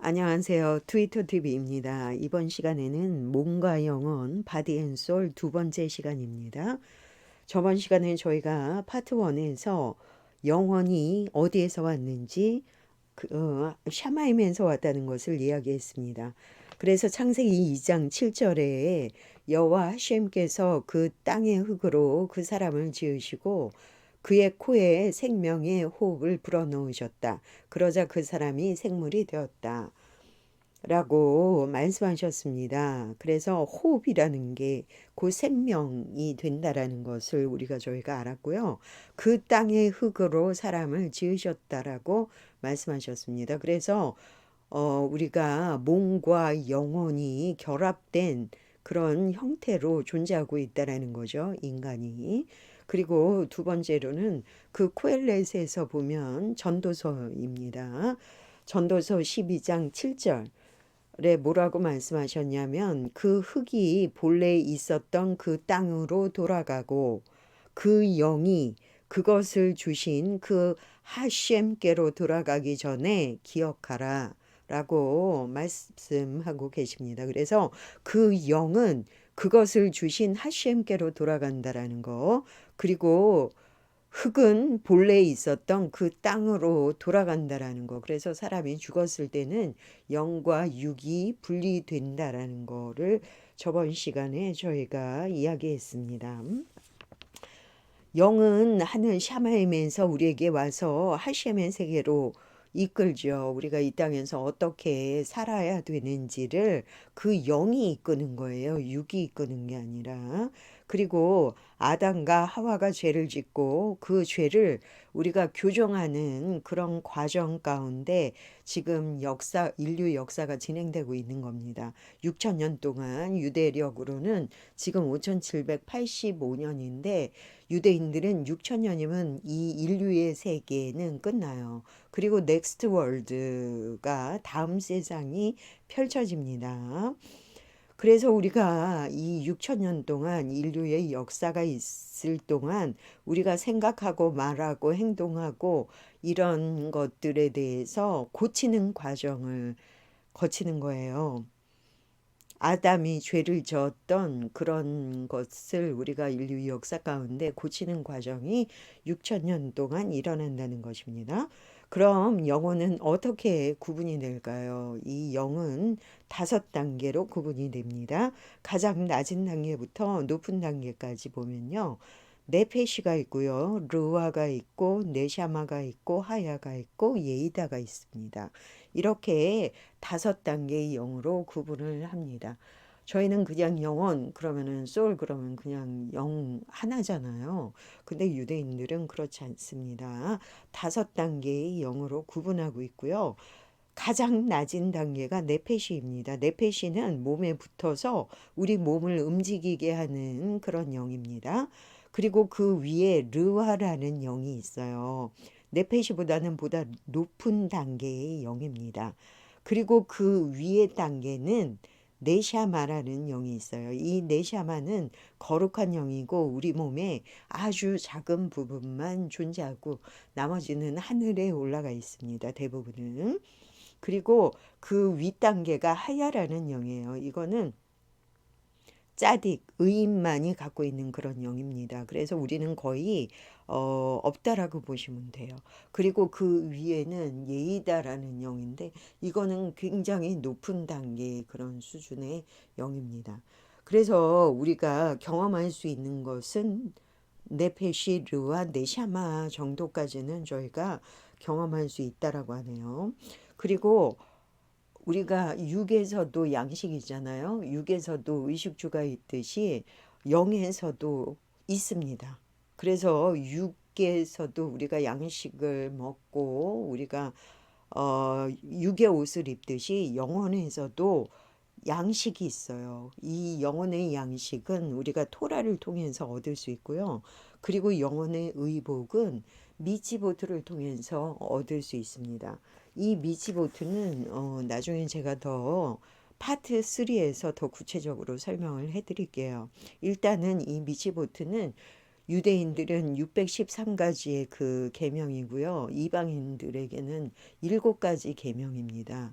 안녕하세요. 트위터 TV입니다. 이번 시간에는 몸과 영혼, 바디 앤 소울 두 번째 시간입니다. 저번 시간에 저희가 파트 1에서 영혼이 어디에서 왔는지 샤마임에서 왔다는 것을 이야기했습니다. 그래서 창세기 2장 7절에 여호와 하셴께서 그 땅의 흙으로 그 사람을 지으시고 그의 코에 생명의 호흡을 불어넣으셨다. 그러자 그 사람이 생물이 되었다. 라고 말씀하셨습니다. 그래서 호흡이라는 게 그 생명이 된다라는 것을 저희가 알았고요. 그 땅의 흙으로 사람을 지으셨다라고 말씀하셨습니다. 그래서 우리가 몸과 영혼이 결합된 그런 형태로 존재하고 있다라는 거죠. 인간이. 그리고 두 번째로는 그 코엘렛에서 보면 전도서입니다. 전도서 12장 7절 뭐라고 말씀하셨냐면 그 흙이 본래 있었던 그 땅으로 돌아가고 그 영이 그것을 주신 그 하셴께로 돌아가기 전에 기억하라 라고 말씀하고 계십니다. 그래서 그 영은 그것을 주신 하셴께로 돌아간다라는 거, 그리고 흙은 본래 있었던 그 땅으로 돌아간다라는 거. 그래서 사람이 죽었을 때는 영과 육이 분리된다라는 거를 저번 시간에 저희가 이야기했습니다. 영은 하늘 샤마임에서 우리에게 와서 하셴의 세계로 이끌죠. 우리가 이 땅에서 어떻게 살아야 되는지를 그 영이 이끄는 거예요. 육이 이끄는 게 아니라. 그리고 아담과 하와가 죄를 짓고 그 죄를 우리가 교정하는 그런 과정 가운데 지금 인류 역사가 진행되고 있는 겁니다. 6천년 동안 유대력으로는 지금 5785년인데 유대인들은 6천년이면 이 인류의 세계는 끝나요. 그리고 넥스트 월드가 다음 세상이 펼쳐집니다. 그래서 우리가 이 6천년 동안 인류의 역사가 있을 동안 우리가 생각하고 말하고 행동하고 이런 것들에 대해서 고치는 과정을 거치는 거예요. 아담이 죄를 저었던 그런 것을 우리가 인류 역사 가운데 고치는 과정이 6천 년 동안 일어난다는 것입니다. 그럼 영혼은 어떻게 구분이 될까요? 이 영은 5단계로 구분이 됩니다. 가장 낮은 단계부터 높은 단계까지 보면요. 네페시가 있고요. 르와가 있고 네샤마가 있고 하야가 있고 예이다가 있습니다. 이렇게 5단계의 영으로 구분을 합니다. 저희는 그냥 영혼 그러면은 소울 그러면 그냥 영 하나잖아요. 근데 유대인들은 그렇지 않습니다. 5단계의 영으로 구분하고 있고요. 가장 낮은 단계가 네페시입니다. 네페시는 몸에 붙어서 우리 몸을 움직이게 하는 그런 영입니다. 그리고 그 위에 르와라는 영이 있어요. 네페시보다는 보다 높은 단계의 영입니다. 그리고 그 위의 단계는 네샤마라는 영이 있어요. 이 네샤마는 거룩한 영이고 우리 몸에 아주 작은 부분만 존재하고 나머지는 하늘에 올라가 있습니다. 대부분은. 그리고 그 윗단계가 하야라는 영이에요. 이거는 짜딕, 의인만이 갖고 있는 그런 영입니다. 그래서 우리는 거의 없다라고 보시면 돼요. 그리고 그 위에는 예이다라는 영인데 이거는 굉장히 높은 단계의 그런 수준의 영입니다. 그래서 우리가 경험할 수 있는 것은 네페시르와 네샤마 정도까지는 저희가 경험할 수 있다라고 하네요. 그리고 우리가 육에서도 양식이 있잖아요. 육에서도 의식주가 있듯이 영에서도 있습니다. 그래서 육에서도 우리가 양식을 먹고 우리가 육의 옷을 입듯이 영혼에서도 양식이 있어요. 이 영혼의 양식은 우리가 토라를 통해서 얻을 수 있고요. 그리고 영혼의 의복은 미치보트를 통해서 얻을 수 있습니다. 이 미치보트는 나중에 제가 더 파트 3에서 더 구체적으로 설명을 해드릴게요. 일단은 이 미치보트는 유대인들은 613가지의 그 계명이고요. 이방인들에게는 7가지 계명입니다.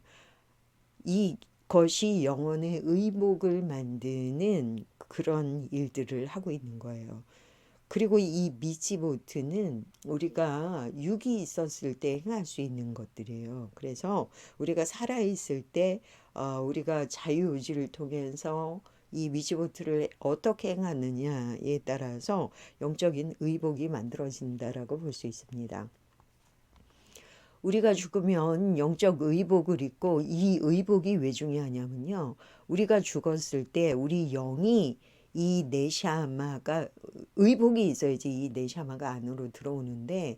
이것이 영혼의 의복을 만드는 그런 일들을 하고 있는 거예요. 그리고 이 미치보트는 우리가 육이 있었을 때 행할 수 있는 것들이에요. 그래서 우리가 살아있을 때 우리가 자유의지를 통해서 이 미치보트를 어떻게 행하느냐에 따라서 영적인 의복이 만들어진다라고 볼 수 있습니다. 우리가 죽으면 영적 의복을 입고, 이 의복이 왜 중요하냐면요. 우리가 죽었을 때 우리 영이 이 네샤마가, 의복이 있어야지 이 네샤마가 안으로 들어오는데,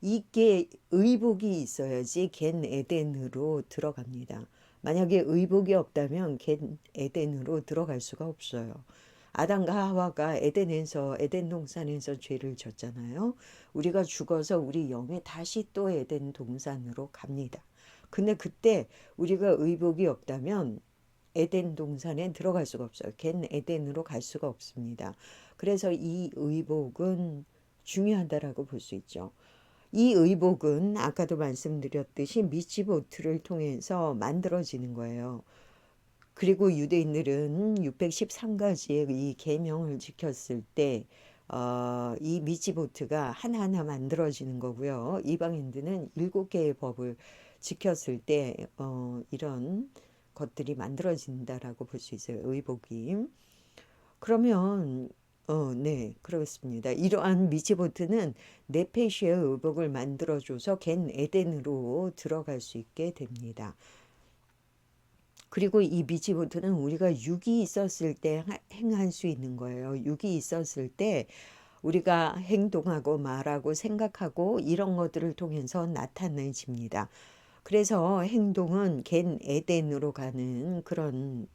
이게 의복이 있어야지 겐 에덴으로 들어갑니다. 만약에 의복이 없다면 겐 에덴으로 들어갈 수가 없어요. 아담과 하와가 에덴 동산에서 죄를 졌잖아요. 우리가 죽어서 우리 영이 다시 또 에덴 동산으로 갑니다. 근데 그때 우리가 의복이 없다면 에덴 동산에 들어갈 수가 없어요. 걘 에덴으로 갈 수가 없습니다. 그래서 이 의복은 중요하다라고 볼 수 있죠. 이 의복은 아까도 말씀드렸듯이 미치보트를 통해서 만들어지는 거예요. 그리고 유대인들은 613가지의 이 계명을 지켰을 때, 이 미치보트가 하나하나 만들어지는 거고요. 이방인들은 7개의 법을 지켰을 때, 이런 것들이 만들어진다라고 볼 수 있어요. 의복이. 그러면, 네, 그렇습니다. 이러한 미치보트는 네페시의 의복을 만들어줘서 겐 에덴으로 들어갈 수 있게 됩니다. 그리고 이 미치보트는 우리가 육이 있었을 때 행할 수 있는 거예요. 육이 있었을 때 우리가 행동하고 말하고 생각하고 이런 것들을 통해서 나타내집니다. 그래서 행동은 겐 에덴으로 가는 그런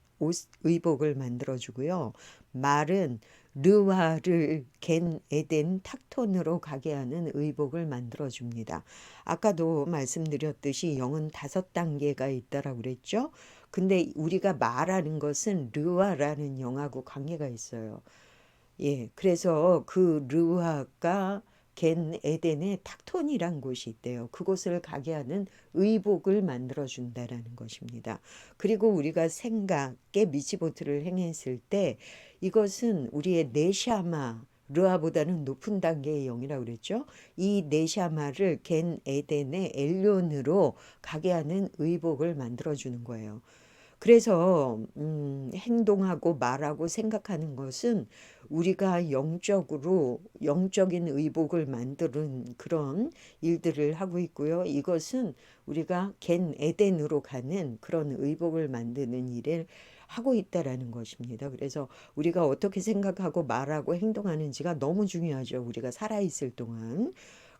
의복을 만들어주고요. 말은 르와를 겐 에덴 탁톤으로 가게 하는 의복을 만들어줍니다. 아까도 말씀드렸듯이 영은 5단계가 있다라고 그랬죠. 근데 우리가 말하는 것은 르와라는 영하고 관계가 있어요. 예, 그래서 그 르와가 겐 에덴의 탁톤이란 곳이 있대요. 그곳을 가게 하는 의복을 만들어 준다라는 것입니다. 그리고 우리가 생각에 미치보트를 행했을 때 이것은 우리의 네샤마 르아보다는 높은 단계의 영이라고 그랬죠. 이 네샤마를 겐 에덴의 엘론으로 가게 하는 의복을 만들어 주는 거예요. 그래서 행동하고 말하고 생각하는 것은 우리가 영적으로 영적인 의복을 만드는 그런 일들을 하고 있고요. 이것은 우리가 겐 에덴으로 가는 그런 의복을 만드는 일을 하고 있다라는 것입니다. 그래서 우리가 어떻게 생각하고 말하고 행동하는지가 너무 중요하죠. 우리가 살아있을 동안.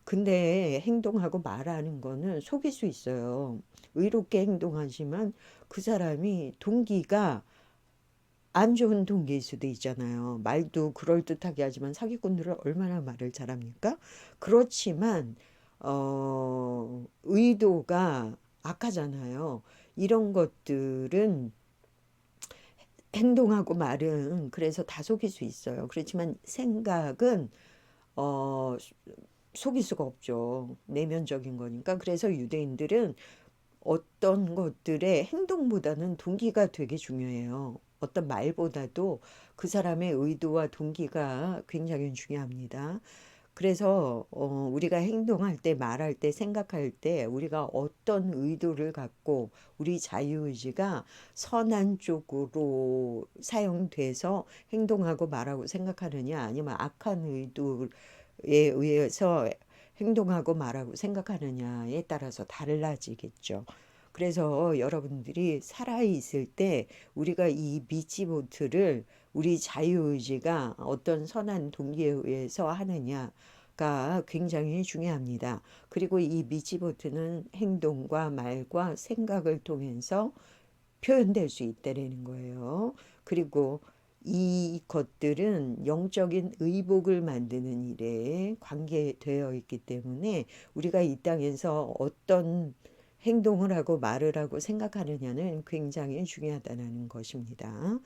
근데 행동하고 말하는 거는 속일 수 있어요. 의롭게 행동하지만 그 사람이 동기가 안 좋은 동기일 수도 있잖아요. 말도 그럴듯하게 하지만 사기꾼들은 얼마나 말을 잘합니까? 그렇지만 의도가 악하잖아요. 이런 것들은 행동하고 말은 그래서 다 속일 수 있어요. 그렇지만 생각은 어, 속일 수가 없죠. 내면적인 거니까. 그래서 유대인들은 어떤 것들의 행동보다는 동기가 되게 중요해요. 어떤 말보다도 그 사람의 의도와 동기가 굉장히 중요합니다. 그래서 우리가 행동할 때, 말할 때, 생각할 때 우리가 어떤 의도를 갖고 우리 자유의지가 선한 쪽으로 사용돼서 행동하고 말하고 생각하느냐 아니면 악한 의도에 의해서 행동하고 말하고 생각하느냐에 따라서 달라지겠죠. 그래서 여러분들이 살아있을 때 우리가 이 미치보트를 우리 자유의지가 어떤 선한 동기에 의해서 하느냐가 굉장히 중요합니다. 그리고 이 미치보트는 행동과 말과 생각을 통해서 표현될 수 있다는 거예요. 그리고 이 것들은 영적인 의복을 만드는 일에 관계되어 있기 때문에 우리가 이 땅에서 어떤 행동을 하고 말을 하고 생각하느냐는 굉장히 중요하다는 것입니다.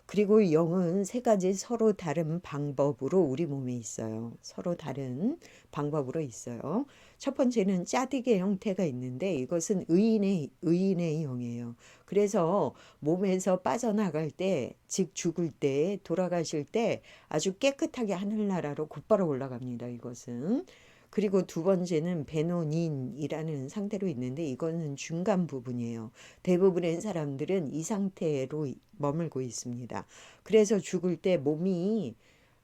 그리고 영은 3가지 서로 다른 방법으로 우리 몸에 있어요. 서로 다른 방법으로 있어요. 첫 번째는 짜디게 형태가 있는데 이것은 의인의 영이에요. 그래서 몸에서 빠져나갈 때, 즉 죽을 때, 돌아가실 때 아주 깨끗하게 하늘나라로 곧바로 올라갑니다. 이것은. 그리고 두 번째는 베노닌이라는 상태로 있는데 이거는 중간 부분이에요. 대부분의 사람들은 이 상태로 머물고 있습니다. 그래서 죽을 때 몸이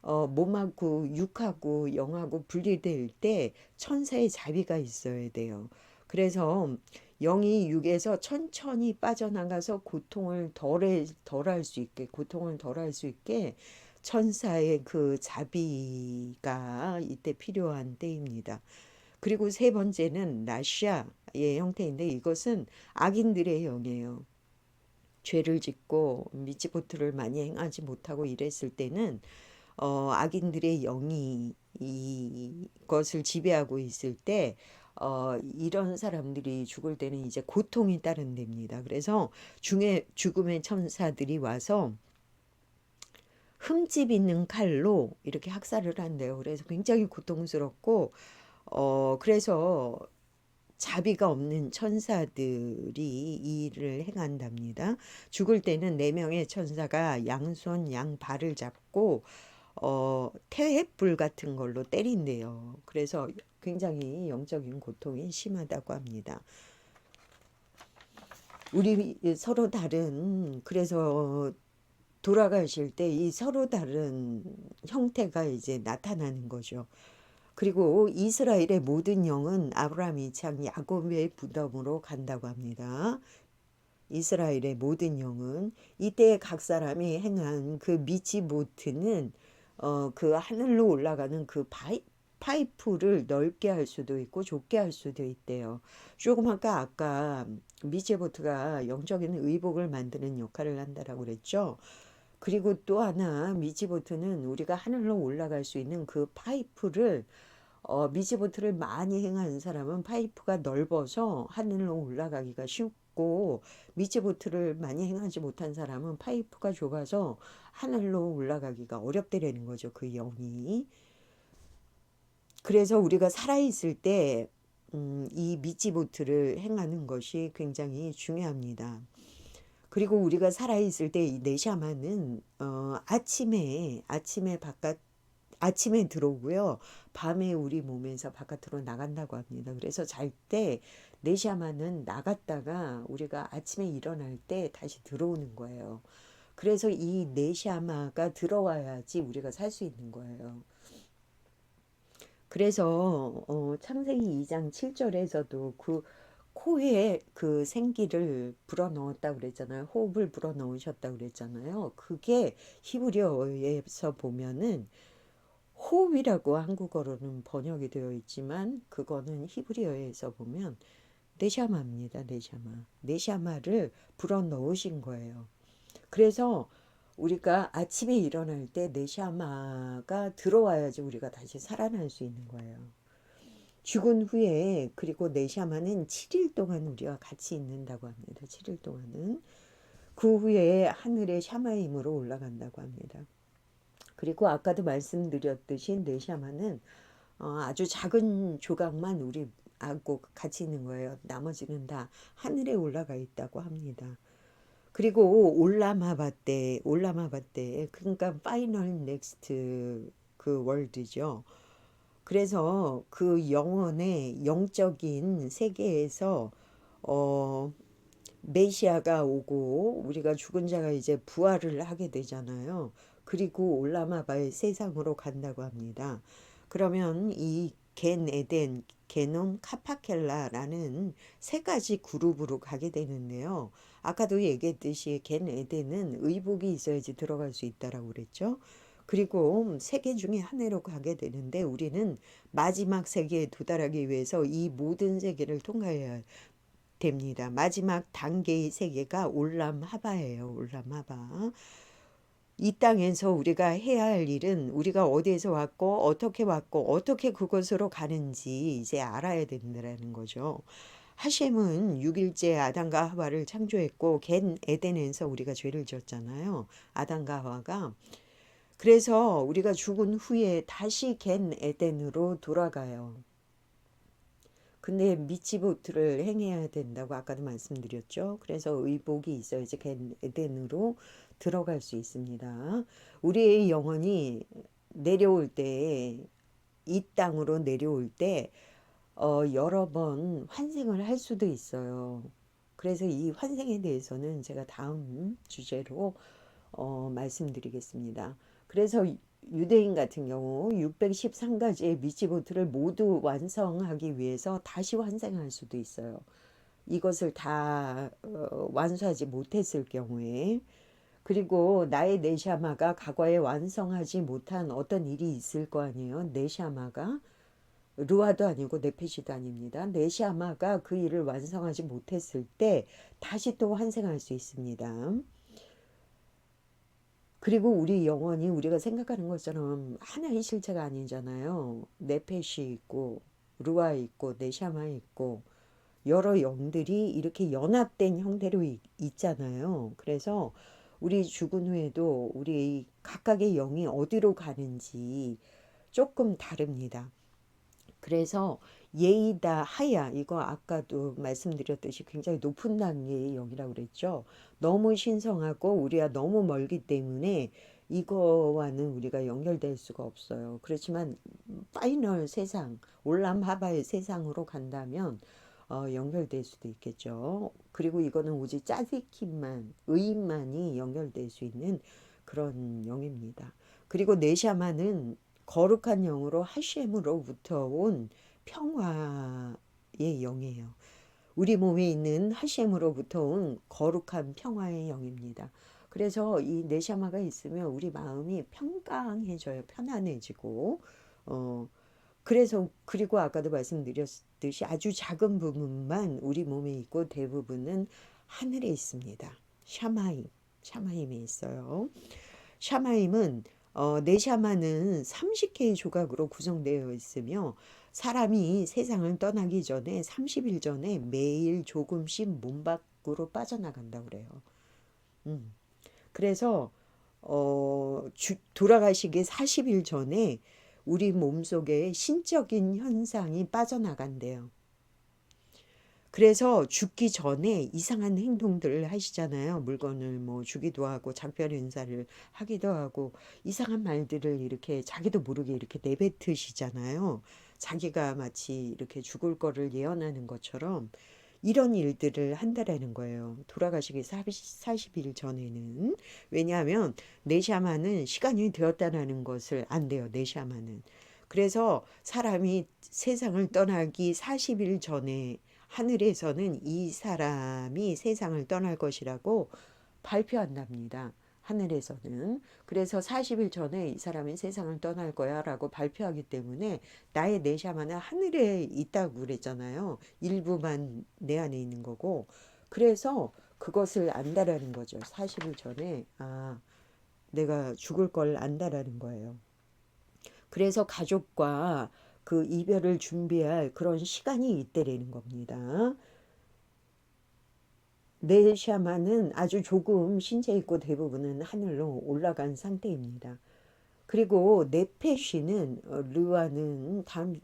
몸하고 육하고 영하고 분리될 때 천사의 자비가 있어야 돼요. 그래서 영이 육에서 천천히 빠져나가서 덜할 수 있게, 고통을 덜할 수 있게 천사의 그 자비가 이때 필요한 때입니다. 그리고 세 번째는 라시아의 형태인데 이것은 악인들의 영이에요. 죄를 짓고 미치보트를 많이 행하지 못하고 이랬을 때는 악인들의 영이 이것을 지배하고 있을 때 이런 사람들이 죽을 때는 이제 고통이 따른답니다. 그래서 죽음의 천사들이 와서 흠집 있는 칼로 이렇게 학살을 한대요. 그래서 굉장히 고통스럽고 그래서 자비가 없는 천사들이 이 일을 행한답니다. 죽을 때는 네 명의 천사가 양손 양발을 잡고 태횃불 같은 걸로 때린대요. 그래서 굉장히 영적인 고통이 심하다고 합니다. 우리 서로 다른 그래서 돌아가실 때 이 서로 다른 형태가 이제 나타나는 거죠. 그리고 이스라엘의 모든 영은 아브라함, 이삭, 야곱의 무덤으로 간다고 합니다. 이스라엘의 모든 영은 이때 각 사람이 행한 그 미치보트는 그 하늘로 올라가는 그 파이프를 넓게 할 수도 있고 좁게 할 수도 있대요. 조금 아까 미치보트가 영적인 의복을 만드는 역할을 한다라고 그랬죠. 그리고 또 하나 미치보트는 우리가 하늘로 올라갈 수 있는 그 파이프를 미지보트를 많이 행하는 사람은 파이프가 넓어서 하늘로 올라가기가 쉽고 미지보트를 많이 행하지 못한 사람은 파이프가 좁아서 하늘로 올라가기가 어렵다라는 거죠. 그 영이. 그래서 우리가 살아있을 때 이 미지보트를 행하는 것이 굉장히 중요합니다. 그리고 우리가 살아있을 때 이 네샤마는 아침에 들어오고요. 밤에 우리 몸에서 바깥으로 나간다고 합니다. 그래서 잘 때 네샤마는 나갔다가 우리가 아침에 일어날 때 다시 들어오는 거예요. 그래서 이 네샤마가 들어와야지 우리가 살 수 있는 거예요. 그래서 창세기 2장 7절에서도 그 코에 그 생기를 불어넣었다고 그랬잖아요. 호흡을 불어넣으셨다고 그랬잖아요. 그게 히브리어에서 보면은 호흡이라고 한국어로는 번역이 되어 있지만 그거는 히브리어에서 보면 네샤마입니다. 네샤마. 네샤마를 불어넣으신 거예요. 그래서 우리가 아침에 일어날 때 네샤마가 들어와야지 우리가 다시 살아날 수 있는 거예요. 죽은 후에 그리고 네샤마는 7일 동안 우리와 같이 있는다고 합니다. 7일 동안은. 그 후에 하늘의 샤마임으로 올라간다고 합니다. 그리고 아까도 말씀드렸듯이 네샤마는 아주 작은 조각만 우리하고 같이 있는 거예요. 나머지는 다 하늘에 올라가 있다고 합니다. 그리고 올라마바때 그러니까 파이널 넥스트 그 월드죠. 그래서 그 영혼의 영적인 세계에서 어 메시아가 오고 우리가 죽은 자가 이제 부활을 하게 되잖아요. 그리고 올라마바의 세상으로 간다고 합니다. 그러면 이 겐 에덴, 게논, 카파켈라라는 세 가지 그룹으로 가게 되는데요. 아까도 얘기했듯이 겐 에덴은 의복이 있어야지 들어갈 수 있다라고 그랬죠. 그리고 세계 중에 하나로 가게 되는데 우리는 마지막 세계에 도달하기 위해서 이 모든 세계를 통과해야 됩니다. 마지막 단계의 세계가 올람하바예요. 올람하바. 이 땅에서 우리가 해야 할 일은 우리가 어디에서 왔고 어떻게 그곳으로 가는지 이제 알아야 된다는 거죠. 하셴은 6일째 아담과 하와를 창조했고 겐 에덴에서 우리가 죄를 지었잖아요. 아담과 하와가. 그래서 우리가 죽은 후에 다시 겐 에덴으로 돌아가요. 근데 미치보트를 행해야 된다고 아까도 말씀드렸죠. 그래서 의복이 있어야지 에덴으로 들어갈 수 있습니다. 우리의 영혼이 내려올 때, 이 땅으로 내려올 때 여러 번 환생을 할 수도 있어요. 그래서 이 환생에 대해서는 제가 다음 주제로 말씀드리겠습니다. 그래서 유대인 같은 경우 613가지의 미치보트를 모두 완성하기 위해서 다시 환생할 수도 있어요. 이것을 다 완수하지 못했을 경우에. 그리고 나의 네샤마가 과거에 완성하지 못한 어떤 일이 있을 거 아니에요. 네샤마가 루아도 아니고 네페시도 아닙니다. 네샤마가 그 일을 완성하지 못했을 때 다시 또 환생할 수 있습니다. 그리고 우리 영혼이 우리가 생각하는 것처럼 하나의 실체가 아니잖아요. 네페시 있고 루아 있고 네샤마 있고 여러 영들이 이렇게 연합된 형태로 있잖아요. 그래서 우리 죽은 후에도 우리 각각의 영이 어디로 가는지 조금 다릅니다. 그래서 예이다 하야, 이거 아까도 말씀드렸듯이 굉장히 높은 단계의 영이라고 그랬죠. 너무 신성하고 우리가 너무 멀기 때문에 이거와는 우리가 연결될 수가 없어요. 그렇지만 파이널 세상, 올람 하바의 세상으로 간다면 연결될 수도 있겠죠. 그리고 이거는 오직 짜디킴만, 의인만이 연결될 수 있는 그런 영입니다. 그리고 네샤마는 거룩한 영으로 하셴으로부터 온 평화의 영이에요. 우리 몸에 있는 하셴으로부터 온 거룩한 평화의 영입니다. 그래서 이 네샤마가 있으면 우리 마음이 평강해져요. 편안해지고 그래서 그리고 아까도 말씀드렸듯이 아주 작은 부분만 우리 몸에 있고 대부분은 하늘에 있습니다. 샤마임에 있어요. 샤마임은 네샤마는 30개의 조각으로 구성되어 있으며 사람이 세상을 떠나기 전에 30일 전에 매일 조금씩 몸 밖으로 빠져나간다고 그래요. 음. 그래서 돌아가시기 40일 전에 우리 몸속에 신적인 현상이 빠져나간대요. 그래서 죽기 전에 이상한 행동들을 하시잖아요. 물건을 뭐 주기도 하고 작별 인사를 하기도 하고 이상한 말들을 이렇게 자기도 모르게 이렇게 내뱉으시잖아요. 자기가 마치 이렇게 죽을 거를 예언하는 것처럼 이런 일들을 한다라는 거예요. 돌아가시기 40일 전에는. 왜냐하면 네샤마는 시간이 되었다라는 것을 안돼요. 네샤마는. 그래서 사람이 세상을 떠나기 40일 전에 하늘에서는 이 사람이 세상을 떠날 것이라고 발표한답니다. 하늘에서는. 그래서 40일 전에 이 사람이 세상을 떠날 거야 라고 발표하기 때문에 나의 네샤마는 하늘에 있다고 그랬잖아요. 일부만 내 안에 있는 거고. 그래서 그것을 안다라는 거죠. 40일 전에 내가 죽을 걸 안다라는 거예요. 그래서 가족과 그 이별을 준비할 그런 시간이 있다라는 겁니다. 네샤마는 아주 조금 신체 있고 대부분은 하늘로 올라간 상태입니다. 그리고 네페시는 르와는 다음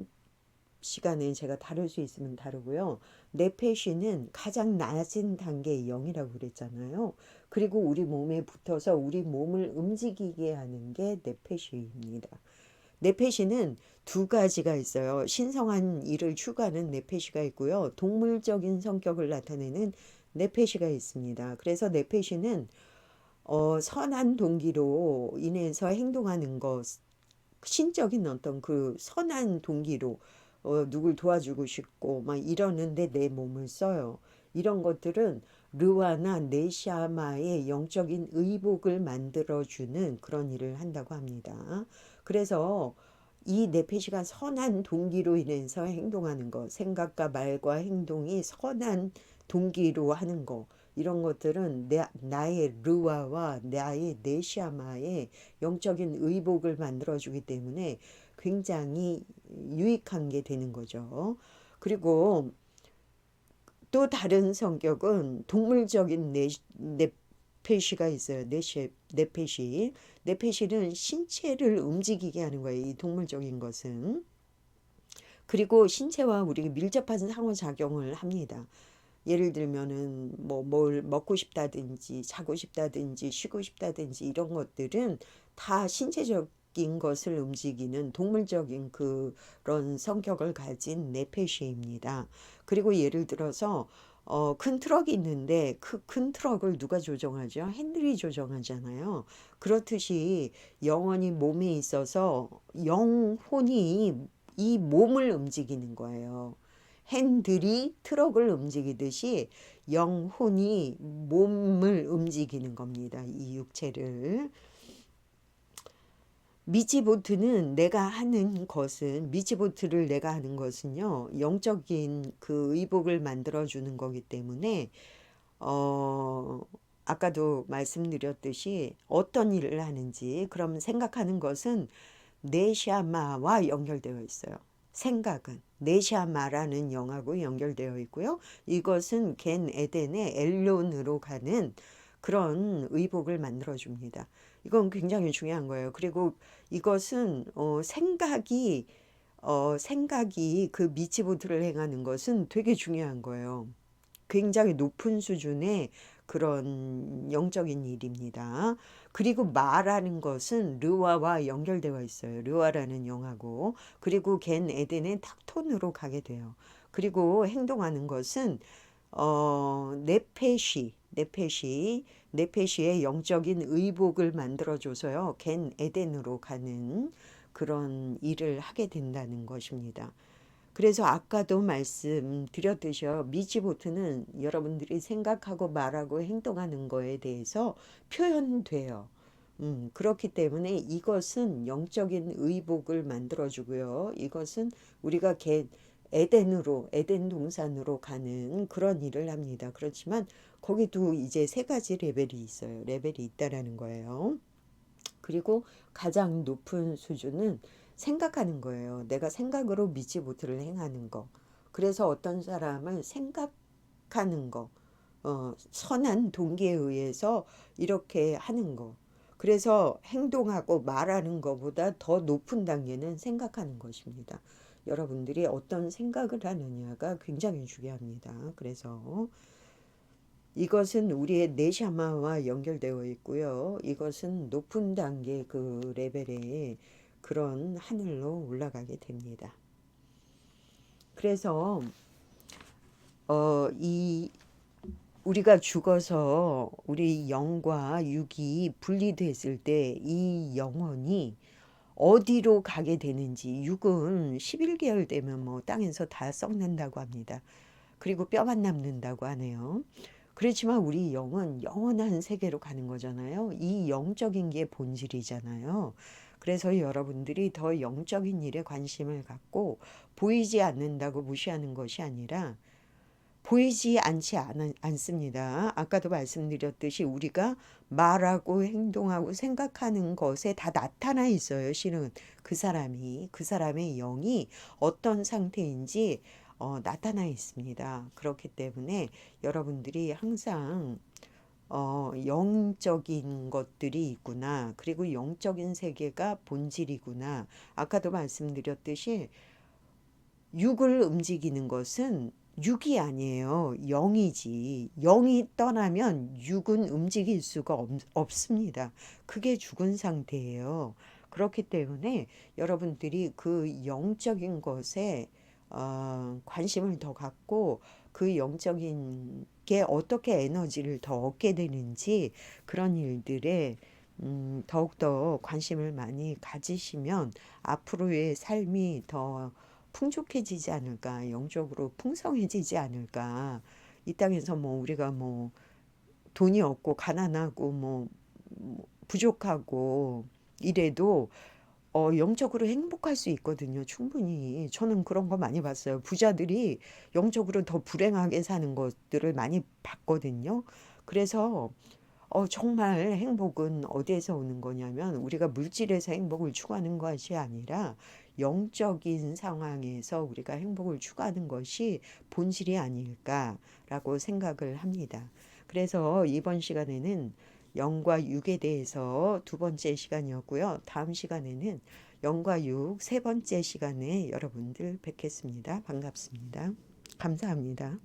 시간에 제가 다룰 수 있으면 다루고요. 네페시는 가장 낮은 단계의 영이라고 그랬잖아요. 그리고 우리 몸에 붙어서 우리 몸을 움직이게 하는 게 네페시입니다. 네페시는 두 가지가 있어요. 신성한 일을 추구하는 네페시가 있고요. 동물적인 성격을 나타내는 네페시가 있습니다. 그래서 네페시는 선한 동기로 인해서 행동하는 것, 신적인 어떤 그 선한 동기로 누굴 도와주고 싶고 막 이러는데 내 몸을 써요. 이런 것들은 르와나 네샤마의 영적인 의복을 만들어주는 그런 일을 한다고 합니다. 그래서 이 네페시가 선한 동기로 인해서 행동하는 것, 생각과 말과 행동이 선한 동기로 하는 것, 이런 것들은 나의 르와와 나의 네샤마의 영적인 의복을 만들어주기 때문에 굉장히 유익한 게 되는 거죠. 그리고 또 다른 성격은 동물적인 네페시가 있어요. 네페시. 네페시는 신체를 움직이게 하는 거예요. 이 동물적인 것은. 그리고 신체와 우리 밀접한 상호작용을 합니다. 예를 들면은 뭐 뭘 먹고 싶다든지 자고 싶다든지 쉬고 싶다든지 이런 것들은 다 신체적인 것을 움직이는 동물적인 그런 성격을 가진 네페시입니다. 그리고 예를 들어서 큰 트럭이 있는데 그 큰 트럭을 누가 조정하죠? 핸들이 조정하잖아요. 그렇듯이 영혼이 몸에 있어서 영혼이 이 몸을 움직이는 거예요. 핸들이 트럭을 움직이듯이 영혼이 몸을 움직이는 겁니다. 이 육체를. 미치보트는 내가 하는 것은 미치보트를 내가 하는 것은요. 영적인 그 의복을 만들어 주는 거기 때문에 어 아까도 말씀드렸듯이 어떤 일을 하는지 그럼 생각하는 것은 네샤마와 연결되어 있어요. 생각은 네샤마라는 영하고 연결되어 있고요. 이것은 겐 에덴의 엘론으로 가는 그런 의복을 만들어 줍니다. 이건 굉장히 중요한 거예요. 그리고 이것은 생각이 그 미치보트를 행하는 것은 되게 중요한 거예요. 굉장히 높은 수준의 그런 영적인 일입니다. 그리고 마라는 것은 르와와 연결되어 있어요. 르와라는 영하고 그리고 겐 에덴의 탁톤으로 가게 돼요. 그리고 행동하는 것은 네페시의 영적인 의복을 만들어줘서요. 겐 에덴으로 가는 그런 일을 하게 된다는 것입니다. 그래서 아까도 말씀드렸듯이요. 미치보트는 여러분들이 생각하고 말하고 행동하는 거에 대해서 표현돼요. 그렇기 때문에 이것은 영적인 의복을 만들어주고요. 이것은 우리가 에덴 동산으로 가는 그런 일을 합니다. 그렇지만 거기도 이제 세 가지 레벨이 있어요. 레벨이 있다라는 거예요. 그리고 가장 높은 수준은 생각하는 거예요. 내가 생각으로 미치보트를 행하는 거. 그래서 어떤 사람은 생각하는 거, 선한 동기에 의해서 이렇게 하는 거. 그래서 행동하고 말하는 것보다 더 높은 단계는 생각하는 것입니다. 여러분들이 어떤 생각을 하느냐가 굉장히 중요합니다. 그래서 이것은 우리의 네샤마와 연결되어 있고요. 이것은 높은 단계 그 레벨의 그런 하늘로 올라가게 됩니다. 그래서 이 우리가 죽어서 우리 영과 육이 분리됐을 때 이 영혼이 어디로 가게 되는지 육은 11개월 되면 뭐 땅에서 다 썩는다고 합니다. 그리고 뼈만 남는다고 하네요. 그렇지만 우리 영은 영원한 세계로 가는 거잖아요. 이 영적인 게 본질이잖아요. 그래서 여러분들이 더 영적인 일에 관심을 갖고 보이지 않는다고 무시하는 것이 아니라 보이지 않습니다. 아까도 말씀드렸듯이 우리가 말하고 행동하고 생각하는 것에 다 나타나 있어요. 실은 그 사람의 영이 어떤 상태인지 나타나 있습니다. 그렇기 때문에 여러분들이 항상 영적인 것들이 있구나. 그리고 영적인 세계가 본질이구나. 아까도 말씀드렸듯이 육을 움직이는 것은 육이 아니에요. 영이지. 영이 떠나면 육은 움직일 수가 없습니다. 그게 죽은 상태예요. 그렇기 때문에 여러분들이 그 영적인 것에 관심을 더 갖고 그 영적인 게 어떻게 에너지를 더 얻게 되는지 그런 일들에 더욱더 관심을 많이 가지시면 앞으로의 삶이 더 풍족해지지 않을까, 영적으로 풍성해지지 않을까. 이 땅에서 뭐 우리가 뭐 돈이 없고 가난하고 뭐 부족하고 이래도 영적으로 행복할 수 있거든요. 충분히. 저는 그런 거 많이 봤어요. 부자들이 영적으로 더 불행하게 사는 것들을 많이 봤거든요. 그래서 정말 행복은 어디에서 오는 거냐면 우리가 물질에서 행복을 추구하는 것이 아니라 영적인 상황에서 우리가 행복을 추구하는 것이 본질이 아닐까라고 생각을 합니다. 그래서 이번 시간에는 영과 육에 대해서 두 번째 시간이었고요. 다음 시간에는 영과 육 세 번째 시간에 여러분들 뵙겠습니다. 반갑습니다. 감사합니다.